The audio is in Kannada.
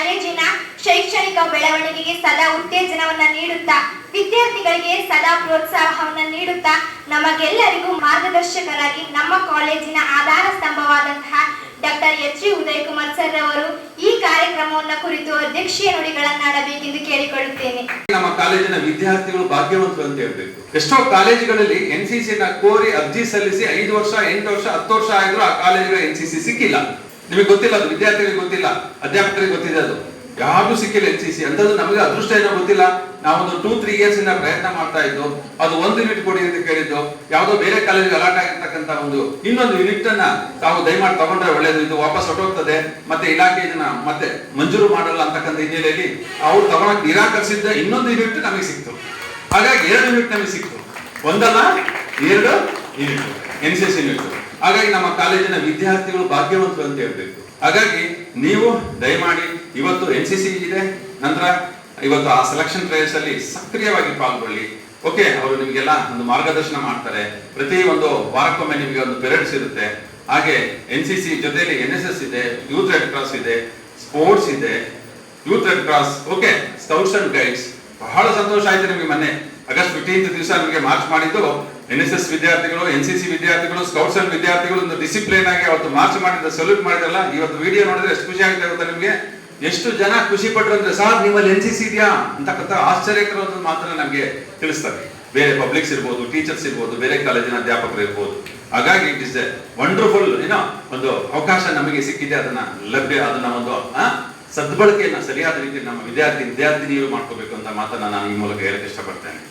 ಕಾಲೇಜಿನ ಶೈಕ್ಷಣಿಕ ಬೆಳವಣಿಗೆಗೆ ಸದಾ ಉತ್ತೇಜನವನ್ನ ನೀಡುತ್ತಾ ವಿದ್ಯಾರ್ಥಿಗಳಿಗೆ ಸದಾ ಪ್ರೋತ್ಸಾಹವನ್ನು ನೀಡುತ್ತಾ ನಮಗೆಲ್ಲರಿಗೂ ಮಾರ್ಗದರ್ಶಕರಾಗಿ ನಮ್ಮ ಕಾಲೇಜಿನ ಆಧಾರ ಸ್ತಂಭವಾದಂತಹ doctor H Uday Kumar sir ಅವರು ಈ ಕಾರ್ಯಕ್ರಮವನ್ನು ಕುರಿತು ಅಧ್ಯಕ್ಷೀಯ ನುಡಿಗಳನ್ನಾಡಬೇಕೆಂದು ಕೇಳಿಕೊಳ್ಳುತ್ತೇನೆ. ನಮ್ಮ ಕಾಲೇಜಿನ ವಿದ್ಯಾರ್ಥಿಗಳು ಭಾಗ್ಯವಂತರು ಅಂತ ಹೇಳ್ಬೇಕು. ಎಷ್ಟೋ ಕಾಲೇಜುಗಳಲ್ಲಿ ಎನ್ಸಿಸಿ ನ ಕೋರಿ ಅರ್ಜಿ ಸಲ್ಲಿಸಿ 5 ವರ್ಷ 8 ವರ್ಷ 10 ವರ್ಷ ಆದ್ರೂ ಆ ಕಾಲೇಜುಗಳ ಎನ್ಸಿಸಿ ಸಿಕ್ಕಿಲ್ಲ. ನಿಮಗೆ ಗೊತ್ತಿಲ್ಲ, ಅದು ವಿದ್ಯಾರ್ಥಿಗಳಿಗೆ ಗೊತ್ತಿಲ್ಲ, ಅಧ್ಯಾಪಕರಿಗೆ ಗೊತ್ತಿದೆ, ಅದು ಯಾರಿಗೂ ಸಿಕ್ಕಿಲ್ಲ ಎನ್ಸಿಸಿ ಅಂತದ್ದು. ನಮಗೆ ಅದೃಷ್ಟ ಏನೋ ಗೊತ್ತಿಲ್ಲ. ನಾವೊಂದು 2-3 ಇಯರ್ಸ್ ಇಂದ ಪ್ರಯತ್ನ ಮಾಡ್ತಾ ಇದ್ದು, ಅದು 1 ಯೂನಿಟ್ ಕೊಡಿ ಅಂತ ಕೇಳಿದ್ದು, ಯಾವುದೋ ಬೇರೆ ಕಾಲೇಜಿಗೆ ಅಲಾಟ್ ಆಗಿರ್ತಕ್ಕಂಥ ಇನ್ನೊಂದು ಯೂನಿಟ್ ಅನ್ನ ತಾವು ದಯಮಾಡಿ ತಗೊಂಡ್ರೆ ಒಳ್ಳೇದು, ಇದು ವಾಪಸ್ ಹೊರಟೋಗ್ತದೆ, ಮತ್ತೆ ಇಲಾಖೆ ಇದನ್ನ ಮತ್ತೆ ಮಂಜೂರು ಮಾಡಲ್ಲ ಅಂತಕ್ಕಂಥ ಹಿನ್ನೆಲೆಯಲ್ಲಿ ಅವ್ರು ತಗೊಳಕ್ ನಿರಾಕರಿಸಿದ್ದ ಇನ್ನೊಂದು ಯೂನಿಟ್ ನಮಗೆ ಸಿಕ್ತು. ಹಾಗಾಗಿ 2 ಯೂನಿಟ್ ನಮಗೆ ಸಿಕ್ತು, ಒಂದಲ್ಲ 2 ಯೂನಿಟ್ ಎನ್ಸಿಸಿ ಯೂನಿಟ್. ಹಾಗಾಗಿ ನಮ್ಮ ಕಾಲೇಜಿನ ವಿದ್ಯಾರ್ಥಿಗಳು ಭಾಗ್ಯವಂತರು ಅಂತ ಹೇಳ್ಬೇಕು. ಹಾಗಾಗಿ ನೀವು ದಯಮಾಡಿ ಇವತ್ತು ಎನ್ಸಿಸಿ ಇದೆ, ನಂತರ ಇವತ್ತು ಆ ಸೆಲೆಕ್ಷನ್ ಟ್ರಯಲ್ಸ್ ಅಲ್ಲಿ ಸಕ್ರಿಯವಾಗಿ ಪಾಲ್ಗೊಳ್ಳಿ. ಓಕೆ, ಅವರು ನಿಮ್ಗೆಲ್ಲ ಒಂದು ಮಾರ್ಗದರ್ಶನ ಮಾಡ್ತಾರೆ. ಪ್ರತಿ ಒಂದು ವಾರಕ್ಕೊಮ್ಮೆ ನಿಮಗೆ ಒಂದು ಪೀರಿಯಡ್ಸ್ ಇರುತ್ತೆ. ಹಾಗೆ ಎನ್ಸಿಸಿ ಜೊತೆಲಿ NSS ಇದೆ, ಯೂತ್ ರೆಡ್ ಕ್ರಾಸ್ ಇದೆ, ಸ್ಪೋರ್ಟ್ಸ್ ಇದೆ, youth red cross, okay, scouts and guides. ಬಹಳ ಸಂತೋಷ ಆಯ್ತು ನಿಮಗೆ. ಮೊನ್ನೆ ಆಗಸ್ಟ್ 15 ದಿವಸ ನಿಮಗೆ ಮಾರ್ಚ್ ಮಾಡಿದ್ದು NSS ವಿದ್ಯಾರ್ಥಿಗಳು, NCC ವಿದ್ಯಾರ್ಥಿಗಳು, ಸ್ಕೌಟ್ಸ್ ಅಂಡ್ ವಿದ್ಯಾರ್ಥಿಗಳು ಒಂದು ಡಿಸಿಪ್ಲಿನ್ ಆಗಿ ಅವತ್ತು ಮಾರ್ಚ್ ಮಾಡಿದ ಸಲ್ಯೂಟ್ ಮಾಡಿದ್ರಲ್ಲ. ಇವತ್ತು ವಿಡಿಯೋ ನೋಡಿದ್ರೆ ಎಷ್ಟು ಖುಷಿ ಆಗುತ್ತೆ ಗೊತ್ತಾ ನಿಮ್ಗೆ? ಎಷ್ಟು ಜನ ಖುಷಿ ಪಟ್ರು ಅಂದ್ರೆ, ಸರ್ ನಿಮ್ಮಲ್ಲಿ NCC ಇದೆಯಾ ಅಂತಕ್ಕಂಥ ಆಶ್ಚರ್ಯಕರವಾದ ಮಾತನ್ನ ನಮ್ಗೆ ತಿಳಿಸ್ತಾರೆ. ಬೇರೆ ಪಬ್ಲಿಕ್ಸ್ ಇರ್ಬೋದು, ಟೀಚರ್ಸ್ ಇರ್ಬೋದು, ಬೇರೆ ಕಾಲೇಜಿನ ಅಧ್ಯಾಪಕರು ಇರ್ಬೋದು. ಹಾಗಾಗಿ ಇಟ್ ಇಸ್ ಎ ವಂಡರ್ಫುಲ್ ಒಂದು ಅವಕಾಶ ನಮಗೆ ಸಿಕ್ಕಿದೆ. ಅದನ್ನ ಒಂದು ಸದ್ಬಳಕೆಯನ್ನ ಸರಿಯಾದ ರೀತಿಯಲ್ಲಿ ನಮ್ಮ ವಿದ್ಯಾರ್ಥಿನಿಯರು ಮಾಡ್ಕೋಬೇಕು ಅಂತ ಮಾತನ್ನ ನಾನು ಈ ಮೂಲಕ ಹೇಳಕ್ಕೆ ಇಷ್ಟಪಡ್ತೇನೆ.